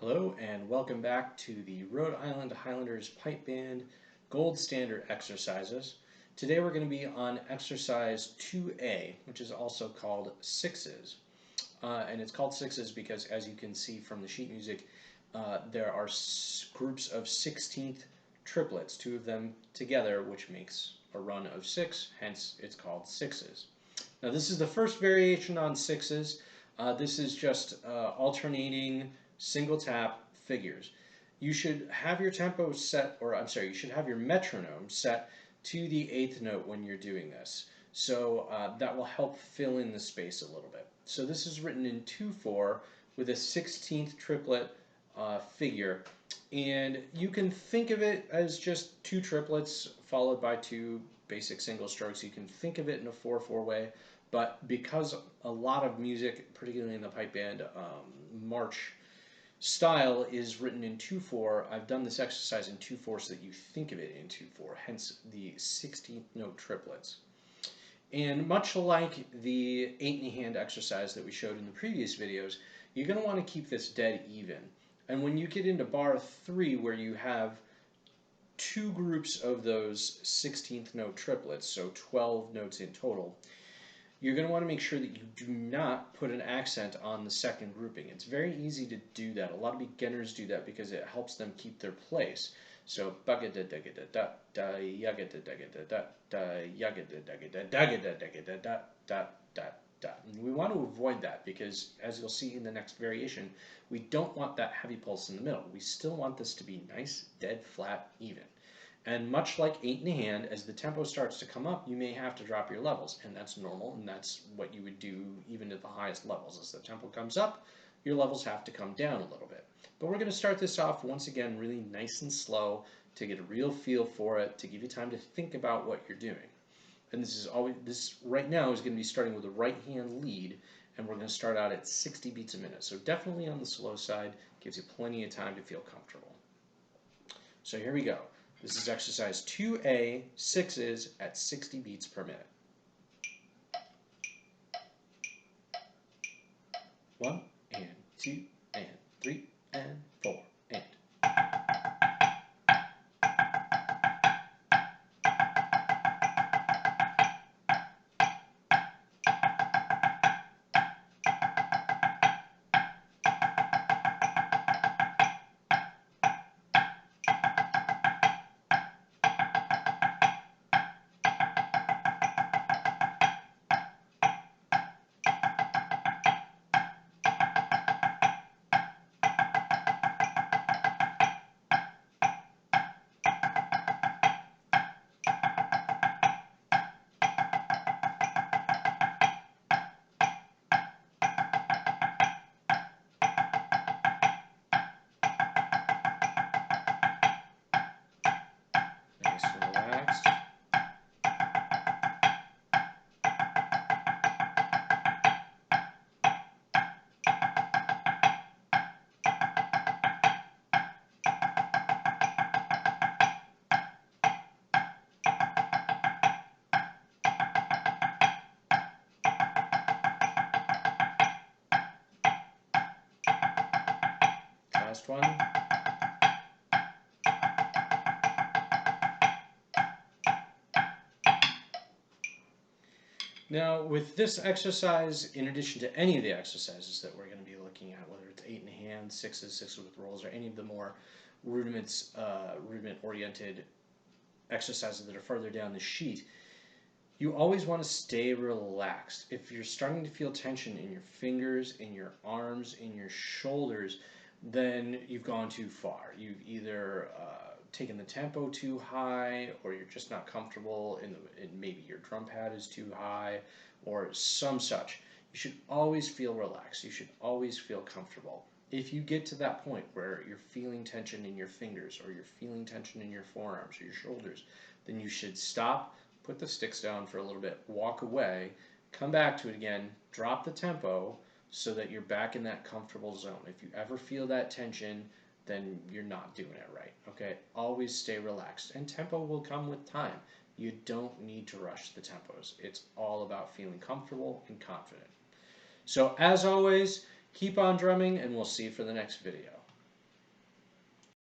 Hello and welcome back to the Rhode Island Highlanders Pipe Band Gold Standard exercises. Today we're going to be on exercise 2A, which is also called sixes. And it's called sixes because, as you can see from the sheet music, there are groups of 16th triplets, two of them together, which makes a run of six, hence it's called sixes. Now this is the first variation on sixes. This is just alternating single tap figures. You should have your tempo set, or I'm sorry, you should have your metronome set to the eighth note when you're doing this. So that will help fill in the space a little bit. So this is written in 2/4 with a 16th triplet figure. And you can think of it as just two triplets followed by two basic single strokes. You can think of it in a 4/4 way, but because a lot of music, particularly in the pipe band march style, is written in 2/4, I've done this exercise in 2/4 so that you think of it in 2/4, hence the 16th note triplets. And much like the 8 in a hand exercise that we showed in the previous videos, you're going to want to keep this dead even. And when you get into bar 3, where you have two groups of those 16th note triplets, so 12 notes in total, you're going to want to make sure that you do not put an accent on the second grouping. It's very easy to do that. A lot of beginners do that because it helps them keep their place. So we want to avoid that because, as you'll see in the next variation, we don't want that heavy pulse in the middle. We still want this to be nice, dead, flat, even. And much like 8 in a hand, as the tempo starts to come up, you may have to drop your levels, and that's normal, and that's what you would do even at the highest levels. As the tempo comes up, your levels have to come down a little bit. But we're going to start this off once again really nice and slow to get a real feel for it, to give you time to think about what you're doing. And this right now is going to be starting with a right hand lead, and we're going to start out at 60 beats a minute. So definitely on the slow side, gives you plenty of time to feel comfortable. So here we go. This is exercise 2A, sixes at 60 beats per minute. 1 and 2 and 3 and 4 and. Nice and relaxed. Last one. Now, with this exercise, in addition to any of the exercises that we're going to be looking at, whether it's 8 in a hand, sixes with rolls, or any of the more rudiment-oriented exercises that are further down the sheet, you always want to stay relaxed. If you're starting to feel tension in your fingers, in your arms, in your shoulders, then you've gone too far. You've either taken the tempo too high, or you're just not comfortable in maybe your drum pad is too high, or some such. You should always feel relaxed. You should always feel comfortable. If you get to that point where you're feeling tension in your fingers, or you're feeling tension in your forearms or your shoulders, then you should stop, put the sticks down for a little bit, walk away, come back to it again, drop the tempo so that you're back in that comfortable zone. If you ever feel that tension, then you're not doing it right, okay? Always stay relaxed, and tempo will come with time. You don't need to rush the tempos. It's all about feeling comfortable and confident. So as always, keep on drumming, and we'll see you for the next video.